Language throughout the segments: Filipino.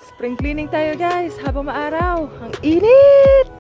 Spring cleaning tayo guys habang maaraw. Ang init!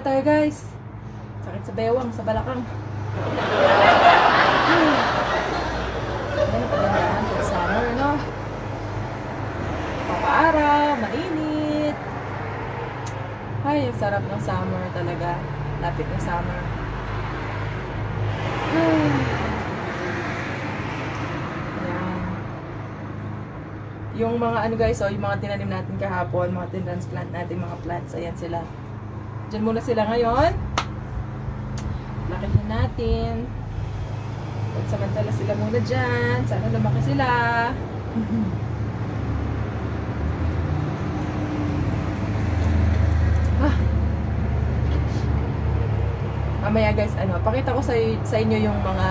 Tayo guys, sakit sa bewang, sa balakang. Ano na pagandahan pag summer, no? Papaaraw, mainit. Ay, ang sarap ng summer talaga. Lapit na summer. Ayan. Yung mga ano guys, yung mga tinanim natin kahapon, mga tinransplant natin, mga plants, ayan sila. Diyan muna sila ngayon. Lakihin natin. Pagsamantala sila muna dyan. Sana lumaki sila. Mamaya guys, pakita ko sa inyo yung mga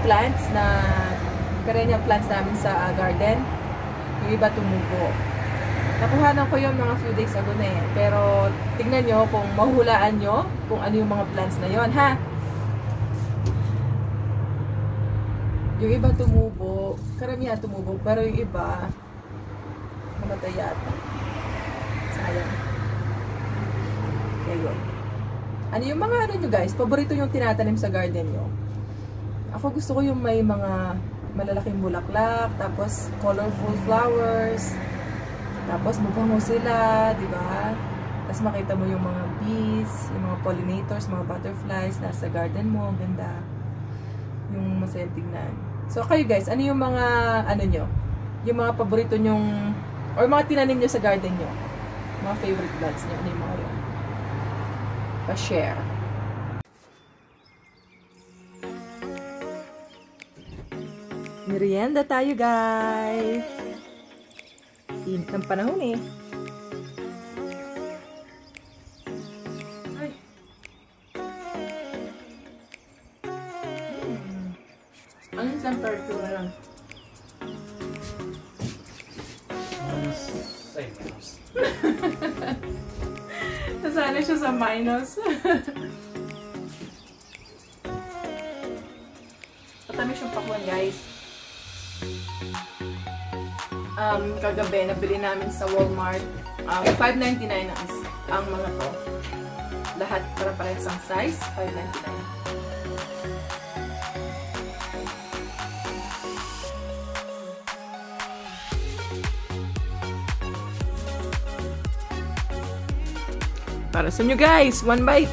plants na perennial plants namin sa garden. Yung iba tumubo. Nakuhanan ko yung mga few days ago na eh. Pero tingnan nyo kung mahulaan nyo kung ano yung mga plants na yon, ha? Yung iba tumubo. Karamihan tumubo. Pero yung iba namatay yata. Sayang. Kaya yun. Ano yung mga ano nyo guys? Paborito yung tinatanim sa garden nyo? Ako gusto ko yung may mga malalaking bulaklak. Tapos colorful flowers. Tapos mabango sila, di ba? Tapos makita mo yung mga bees, yung mga pollinators, mga butterflies nasa garden mo, ang ganda. Yung masayang tignan. So kayo guys, ano yung mga ano nyo? Yung mga paborito nyong or mga tinanim nyo sa garden nyo? Mga favorite plants nyo, ano yung mga yun? Pa-share. Merienda tayo guys! Init ng panahon eh. Ay. Ano yung temperature na lang? Nasanay siya sa minus. namin siyang pakuan, guys. Kagabi, nabili namin sa Walmart. $5.99 ang mga to. Lahat para parehas ang size, $5.99. Para sa inyo, guys, one bite.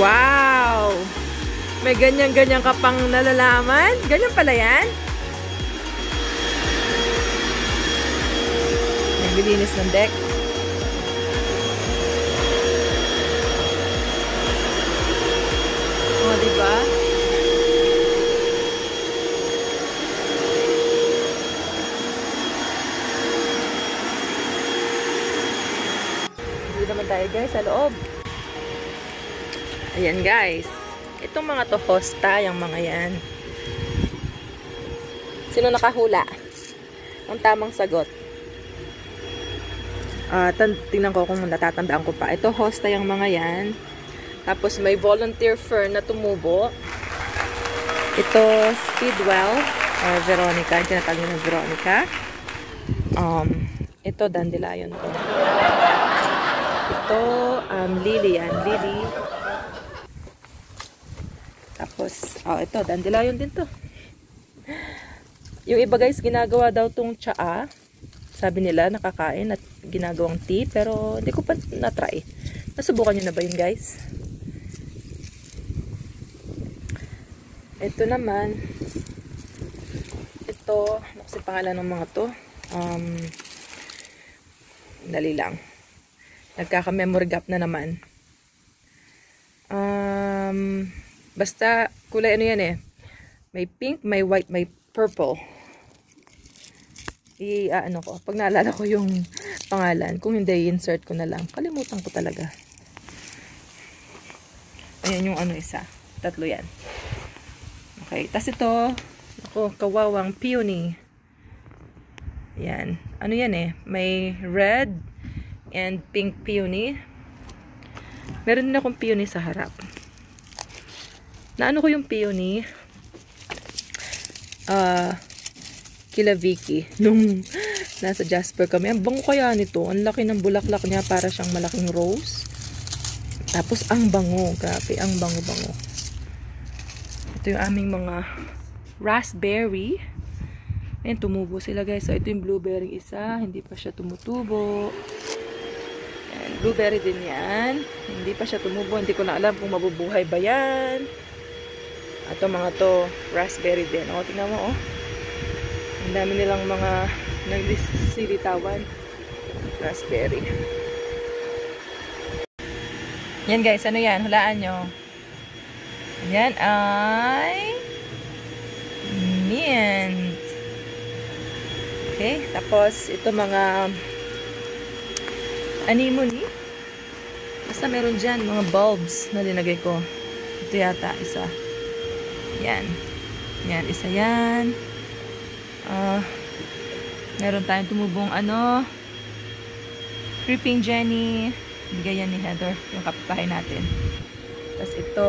Wow! May ganyan-ganyan ka pang nalalaman? Ganyan pala yan? Naglilinis ng deck. O, diba? Dito naman tayo, guys, sa loob. Ayan, guys. Itong mga to, hosta, yung mga yan. Sino nakahula? Ang tamang sagot. Tingnan ko kung natatandaan ko pa. Ito, hosta yung mga yan. Tapos, may volunteer fern na tumubo. Ito, speedwell. Or Veronica. Yung tinatawag ng Veronica. Ito, dandelion to. Ito, lily yan. Lily. Tapos, ito, dandelion din to. Yung iba, guys, ginagawa daw tong tsaa. Sabi nila, nakakain at ginagawang tea. Pero, hindi ko pa na-try. Nasubukan nyo na ba yun, guys? Ito naman. Ito, ano kasi pangalan ng mga to? Dali lang. Nagkaka-memory gap na naman. Basta, kulay ano yan eh. May pink, may white, may purple. Ano ko, pag naalala ko yung pangalan, kung hindi, insert ko na lang. Kalimutan ko talaga. Ayan yung ano isa. Tatlo yan. Okay, tas ito, ako, kawawang peony. Yan. Ano yan eh? May red and pink peony. Meron din akong peony sa harap. Naano ko yung peony? Kila Vicky. Nung nasa Jasper kami. Ang bango kaya nito. Ang laki ng bulaklak niya. Para siyang malaking rose. Tapos ang bango. Grabe. Ang bango-bango. Ito yung aming mga raspberry. Ayan, tumubo sila, guys. So, ito yung blueberry isa. Hindi pa siya tumutubo. Ayan, blueberry din yan. Hindi pa siya tumubo. Hindi ko na alam kung mabubuhay ba yan. At mga to, raspberry din. O, tingnan mo, oh. Ang dami nilang mga nagsilitawan. Raspberry. Yan, guys. Ano yan? Hulaan nyo. Yan ay mint. Okay. Tapos, ito mga anemone. Basta meron dyan mga bulbs na linagay ko. Ito yata isa. Yan. Yan. Isa yan. Meron tayong tumubong ano. Creeping Jenny. Bigay yan ni Heather. Yung kapitbahay natin. Tapos ito.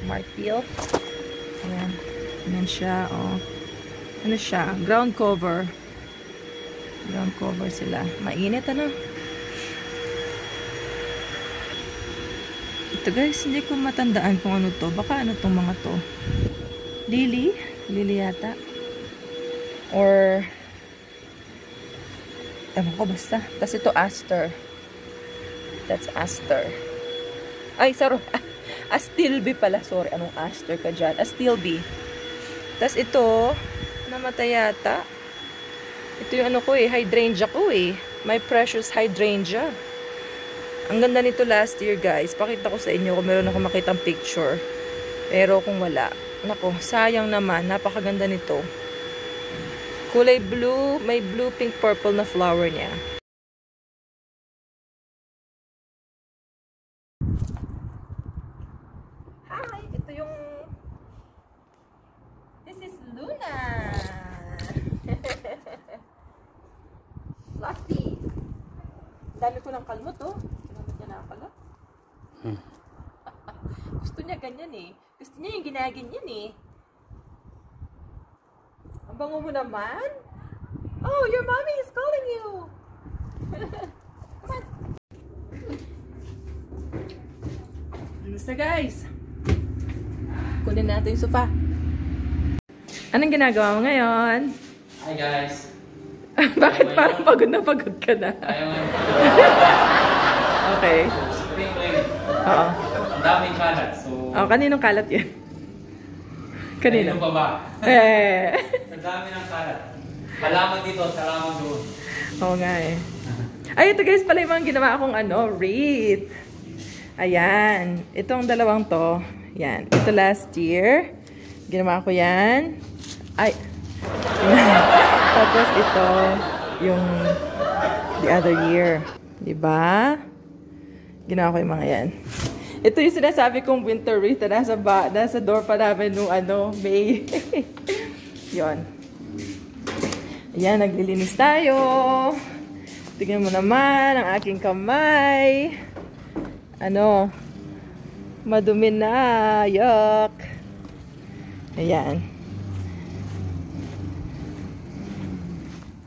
Martil. Ayan. Ayan siya. Oh. Ano siya? Ground cover. Ground cover sila. Mainit ano? Ito guys, hindi ko matandaan kung ano to. Baka ano tong mga to. Lily? Lily yata. Or ewan ko basta. Tapos ito aster. That's aster. Ay, sorry. Astilbe pala. Sorry, anong aster ka dyan? Astilbe. Tapos ito, namatay yata. Ito yung ano ko eh, hydrangea ko eh. My precious hydrangea. Ang ganda nito last year, guys. Pakita ko sa inyo kung meron ako makitang picture. Pero kung wala, nako, sayang naman. Napakaganda nito. Kulay blue, may blue, pink, purple na flower niya. Hi! Ito yung... This is Luna! Fluffy! dami ko ng kalmot, oh. Ginamit niya na ang kalmot. Gusto niya ganyan eh. Gusto niya yung ginaganyan eh. Ang bango mo naman. Oh, your mommy is calling you. Come on. Basta guys. Kunin natin yung sofa. Anong ginagawa mo ngayon? Hi guys. Bakit parang pagod na pagod ka na? Okay. Spring cleaning. Oo. Ang daming kalat. So, Oh, kaninong kalat yan? Kanino? Kanino pa ba? Ang dami ng kalat. Halaman dito, halaman doon. Oo nga eh. Ay, ito guys pala yung mga ginawa akong wreath. Ayan. Itong dalawang to. Yan. Ito last year. Ginawa ko yan. Ay. Tapos ito yung the other year. Diba? Ginawa ko yung mga yan. Ito yung sinasabi kong winter wreath na nasa door pa namin nung May. Yon. Ayan, naglilinis tayo. Tingnan mo naman ang aking kamay. Madumi na. Yuck. Ayan.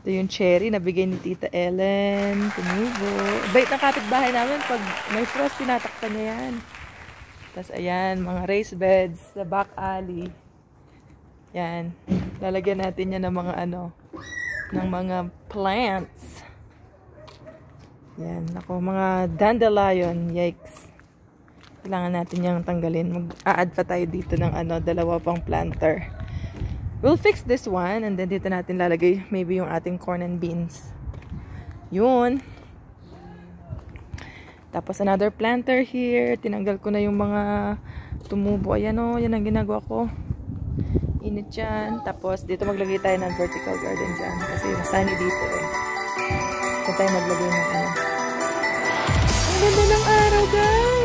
Ito yung cherry na bigay ni Tita Ellen. Tumubo. Bait ng kapitbahay namin. Pag may frost, tinatakpan niya yan. Tapos ayan, mga raised beds sa back alley. Yan. Lalagyan natin yan ng mga ng mga plants. Yan. Ako, mga dandelion. Yikes. Kailangan natin yung tanggalin. Mag-a-add pa tayo dito ng dalawa pang planter. We'll fix this one and then dito natin lalagay maybe yung ating corn and beans. Yun. Tapos another planter here. Tinanggal ko na yung mga tumubo. Ayan o, yan ang ginagawa ko. Init dyan. Tapos dito maglagay tayo ng vertical garden dyan. Kasi sunny dito eh. Dito tayo maglagay ng Ang ganda ng araw guys!